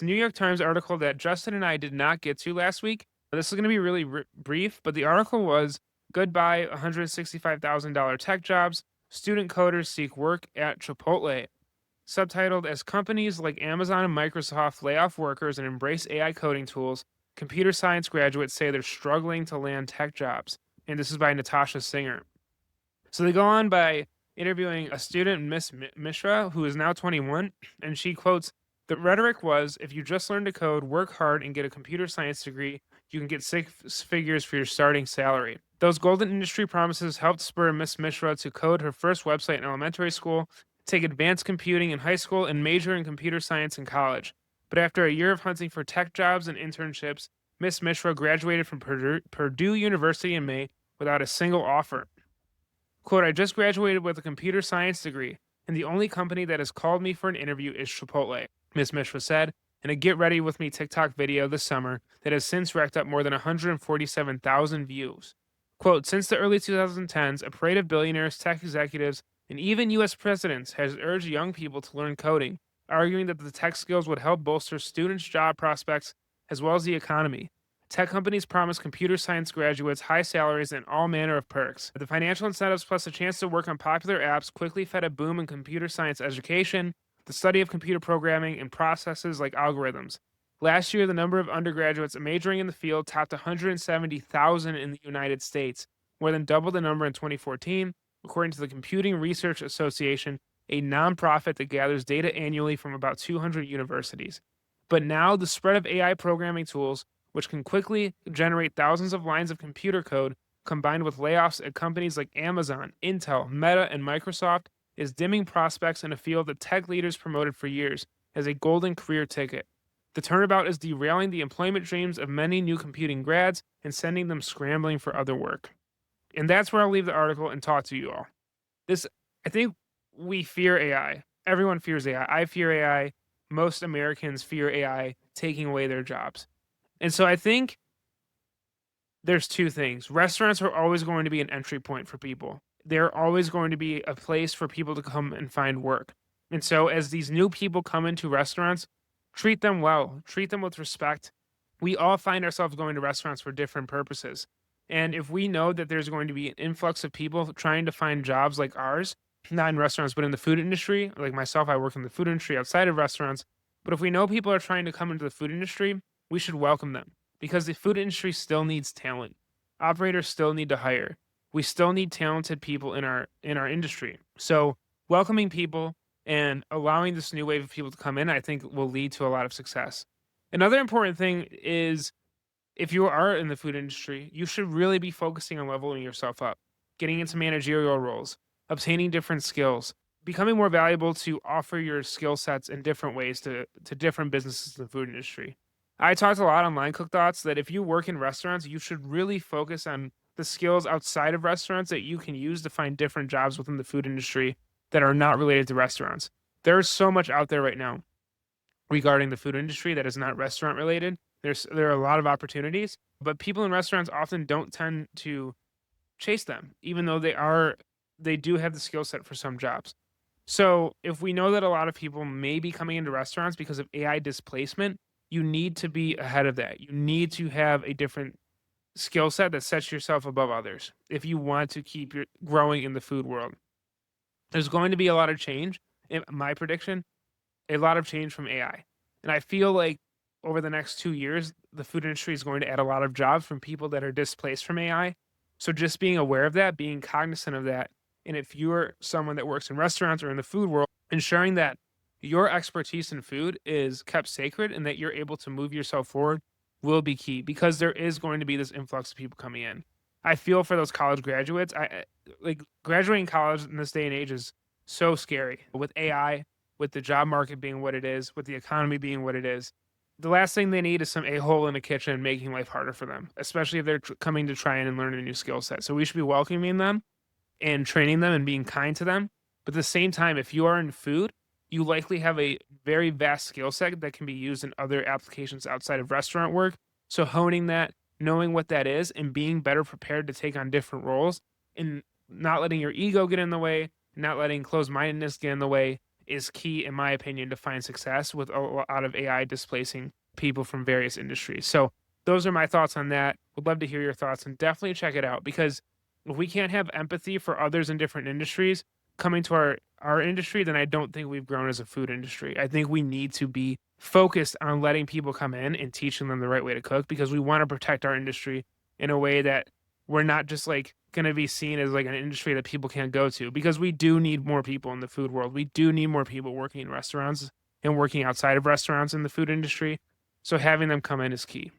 The New York Times article that Justin and I did not get to last week. This is going to be really brief, but the article was Goodbye $165,000 tech jobs. Student coders seek work at Chipotle. Subtitled as companies like Amazon and Microsoft lay off workers and embrace AI coding tools, computer science graduates say they're struggling to land tech jobs. And this is by Natasha Singer. So they go on by interviewing a student, Miss Mishra, who is now 21, and she quotes, "The rhetoric was if you just learn to code, work hard, and get a computer science degree, you can get six figures for your starting salary." Those golden industry promises helped spur Miss Mishra to code her first website in elementary school, take advanced computing in high school, and major in computer science in college. But after a year of hunting for tech jobs and internships, Miss Mishra graduated from Purdue University in May without a single offer. Quote, "I just graduated with a computer science degree, and the only company that has called me for an interview is Chipotle," Ms. Mishra said in a Get Ready With Me TikTok video this summer that has since racked up more than 147,000 views. Quote, "Since the early 2010s, a parade of billionaires, tech executives, and even U.S. presidents has urged young people to learn coding, arguing that the tech skills would help bolster students' job prospects as well as the economy. Tech companies promise computer science graduates high salaries and all manner of perks. The financial incentives plus a chance to work on popular apps quickly fed a boom in computer science education, the study of computer programming, and processes like algorithms. Last year, the number of undergraduates majoring in the field topped 170,000 in the United States, more than double the number in 2014, according to the Computing Research Association, a nonprofit that gathers data annually from about 200 universities. But now, the spread of AI programming tools, which can quickly generate thousands of lines of computer code, combined with layoffs at companies like Amazon, Intel, Meta, and Microsoft, is dimming prospects in a field that tech leaders promoted for years as a golden career ticket. The turnabout is derailing the employment dreams of many new computing grads and sending them scrambling for other work." And that's where I'll leave the article and talk to you all. This, I think we fear AI. Everyone fears AI. I fear AI. Most Americans fear AI taking away their jobs. And so I think there's two things. Restaurants are always going to be an entry point for people. They're always going to be a place for people to come and find work. And so as these new people come into restaurants, treat them well, treat them with respect. We all find ourselves going to restaurants for different purposes. And if we know that there's going to be an influx of people trying to find jobs like ours, not in restaurants, but in the food industry, like myself, I work in the food industry outside of restaurants. But if we know people are trying to come into the food industry, we should welcome them because the food industry still needs talent. Operators still need to hire. We still need talented people in our industry. So welcoming people and allowing this new wave of people to come in, I think will lead to a lot of success. Another important thing is if you are in the food industry, you should really be focusing on leveling yourself up, getting into managerial roles, obtaining different skills, becoming more valuable to offer your skill sets in different ways to different businesses in the food industry. I talked a lot on Line Cook Thoughts that if you work in restaurants, you should really focus on the skills outside of restaurants that you can use to find different jobs within the food industry that are not related to restaurants. There's so much out there right now regarding the food industry that is not restaurant related. There are a lot of opportunities, but people in restaurants often don't tend to chase them, even though they do have the skill set for some jobs. So if we know that a lot of people may be coming into restaurants because of AI displacement, you need to be ahead of that. You need to have a different skill set that sets yourself above others if you want to keep your growing in the food world. There's going to be a lot of change. In my prediction, a lot of change from AI. And I feel like over the next 2 years, the food industry is going to add a lot of jobs from people that are displaced from AI. So just being aware of that, being cognizant of that, and if you're someone that works in restaurants or in the food world, ensuring that your expertise in food is kept sacred and that you're able to move yourself forward will be key because there is going to be this influx of people coming in. I feel for those college graduates. Like graduating college in this day and age is so scary with AI, with the job market being what it is, with the economy being what it is. The last thing they need is some a-hole in the kitchen making life harder for them, especially if they're coming to try and learn a new skill set. So we should be welcoming them and training them and being kind to them. But at the same time, if you are in food, you likely have a very vast skill set that can be used in other applications outside of restaurant work. So honing that, knowing what that is, and being better prepared to take on different roles and not letting your ego get in the way, not letting closed mindedness get in the way, is key, in my opinion, to find success with a lot of AI displacing people from various industries. So those are my thoughts on that. Would love to hear your thoughts and definitely check it out because if we can't have empathy for others in different industries coming to our industry, then I don't think we've grown as a food industry. I think we need to be focused on letting people come in and teaching them the right way to cook because we want to protect our industry in a way that we're not just like going to be seen as like an industry that people can't go to because we do need more people in the food world. We do need more people working in restaurants and working outside of restaurants in the food industry. So having them come in is key.